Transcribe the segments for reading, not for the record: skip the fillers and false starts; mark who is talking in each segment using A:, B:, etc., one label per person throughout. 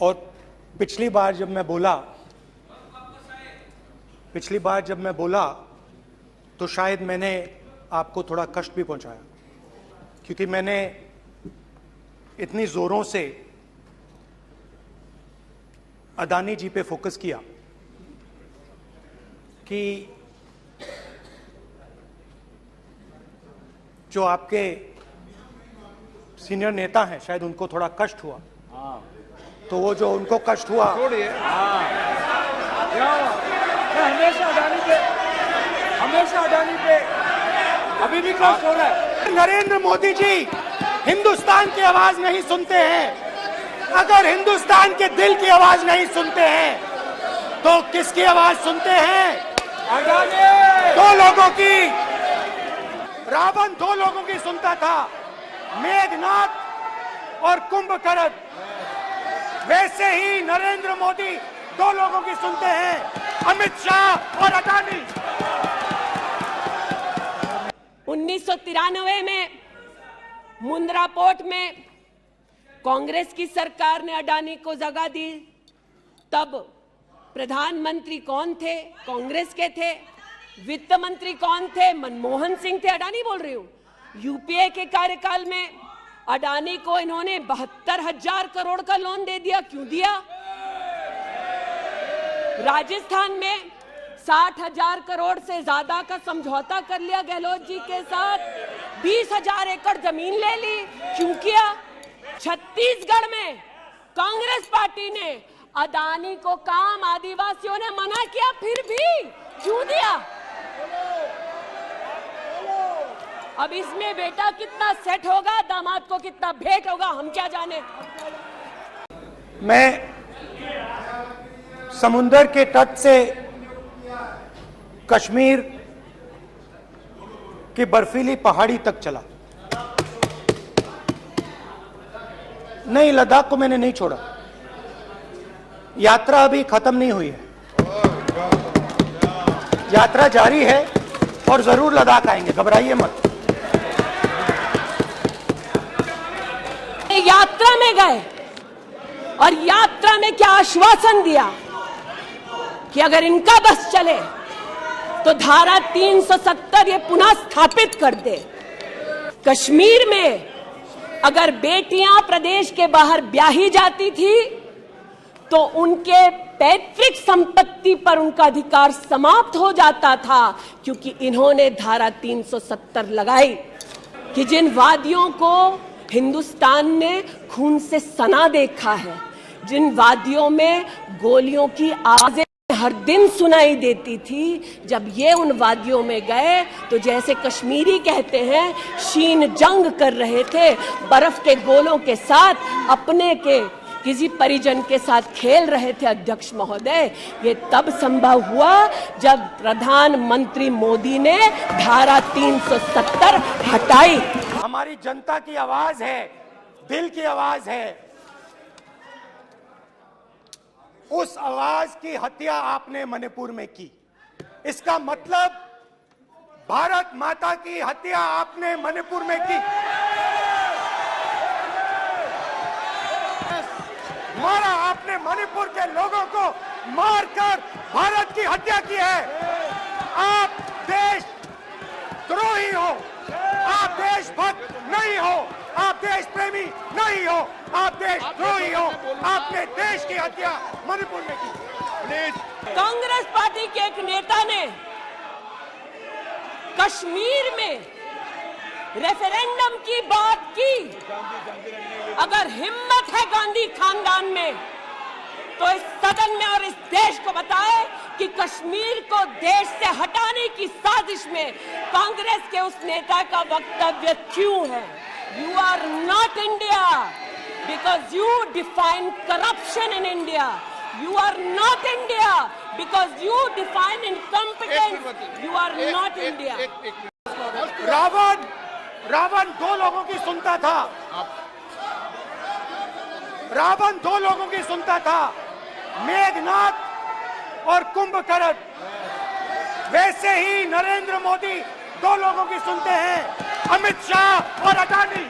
A: और पिछली बार जब मैं बोला तो शायद मैंने आपको थोड़ा कष्ट भी पहुंचाया, क्योंकि मैंने इतनी जोरों से अडानी जी पे फोकस किया कि जो आपके सीनियर नेता हैं शायद उनको थोड़ा कष्ट हुआ। तो वो जो उनको कष्ट हुआ,
B: हमेशा अडानी पे अभी भी कष्ट हो रहा है।
A: नरेंद्र मोदी जी हिंदुस्तान की आवाज नहीं सुनते हैं। अगर हिंदुस्तान के दिल की आवाज नहीं सुनते हैं तो किसकी आवाज सुनते हैं?
B: अडानी।
A: दो लोगों की। रावण दो लोगों की सुनता था, मेघनाथ और कुंभकर्ण। वैसे ही नरेंद्र मोदी दो लोगों की सुनते हैं, अमित शाह और अडानी।
C: 1993 में मुंद्रा पोर्ट में कांग्रेस की सरकार ने अडानी को जगह दी। तब प्रधानमंत्री कौन थे? कांग्रेस के थे। वित्त मंत्री कौन थे? मनमोहन सिंह थे। अडानी बोल रही हूं। यूपीए के कार्यकाल में अडानी को इन्होंने 72,000 करोड़ का लोन दे दिया। क्यों दिया? राजस्थान में 60,000 करोड़ से ज्यादा का समझौता कर लिया गहलोत जी के साथ। 20,000 एकड़ जमीन ले ली। क्यों किया? छत्तीसगढ़ में कांग्रेस पार्टी ने अडानी को काम आदिवासियों ने मना किया, फिर भी क्यों दिया? अब इसमें बेटा कितना सेट होगा, दामाद को कितना भेंट होगा, हम क्या जाने।
A: मैं समुंदर के तट से कश्मीर की बर्फीली पहाड़ी तक चला। नहीं, लद्दाख को मैंने नहीं छोड़ा। यात्रा अभी खत्म नहीं हुई है, यात्रा जारी है और जरूर लद्दाख आएंगे, घबराइए मत।
C: यात्रा में गए और यात्रा में क्या आश्वासन दिया कि अगर इनका बस चले तो धारा 370 ये पुनः स्थापित कर दे। कश्मीर में अगर बेटियां प्रदेश के बाहर ब्याही जाती थी तो उनके पैतृक संपत्ति पर उनका अधिकार समाप्त हो जाता था, क्योंकि इन्होंने धारा 370 लगाई कि जिन वादियों को हिंदुस्तान ने खून से सना देखा है, जिन वादियों में गोलियों की आवाजें हर दिन सुनाई देती थी, जब ये उन वादियों में गए तो जैसे कश्मीरी कहते हैं शीन जंग कर रहे थे, बर्फ के गोलों के साथ अपने के किसी परिजन के साथ खेल रहे थे। अध्यक्ष महोदय, ये तब संभव हुआ जब प्रधानमंत्री मोदी ने धारा 370 हटाई।
A: हमारी जनता की आवाज है, दिल की आवाज है। उस आवाज की हत्या आपने मणिपुर में की। इसका मतलब भारत माता की हत्या आपने मणिपुर में की। मारा आपने मणिपुर के लोगों को, मारकर भारत की हत्या की है। आप देशद्रोही हो, आप देशभक्त नहीं हो, आप देश प्रेमी नहीं हो, आप देशद्रोही हो। आपने देश की हत्या मणिपुर में की।
C: कांग्रेस पार्टी के एक नेता ने कश्मीर में रेफरेंडम की बात की। अगर हिम्मत है गांधी खानदान में तो इस सदन में और इस देश को बताए कि कश्मीर को देश से हटाने की साजिश में कांग्रेस के उस नेता का वक्तव्य क्यों है? You are not India because you define corruption in India. You are not India because you define incompetence. You are not India.
A: Ravan दो लोगों की सुनता था। रावण दो लोगों की सुनता था, मेघनाथ और कुंभकर्ण। वैसे ही नरेंद्र मोदी दो लोगों की सुनते हैं, अमित शाह और अडानी।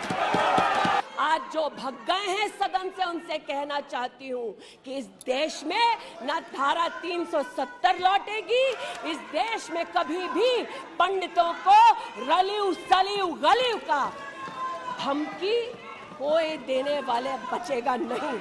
C: आज जो भग गए हैं सदन से उनसे कहना चाहती हूं कि इस देश में न धारा 370 लौटेगी। इस देश में कभी भी पंडितों को रलिव सलिव गलिव का धमकी कोई देने वाले बचेगा नहीं।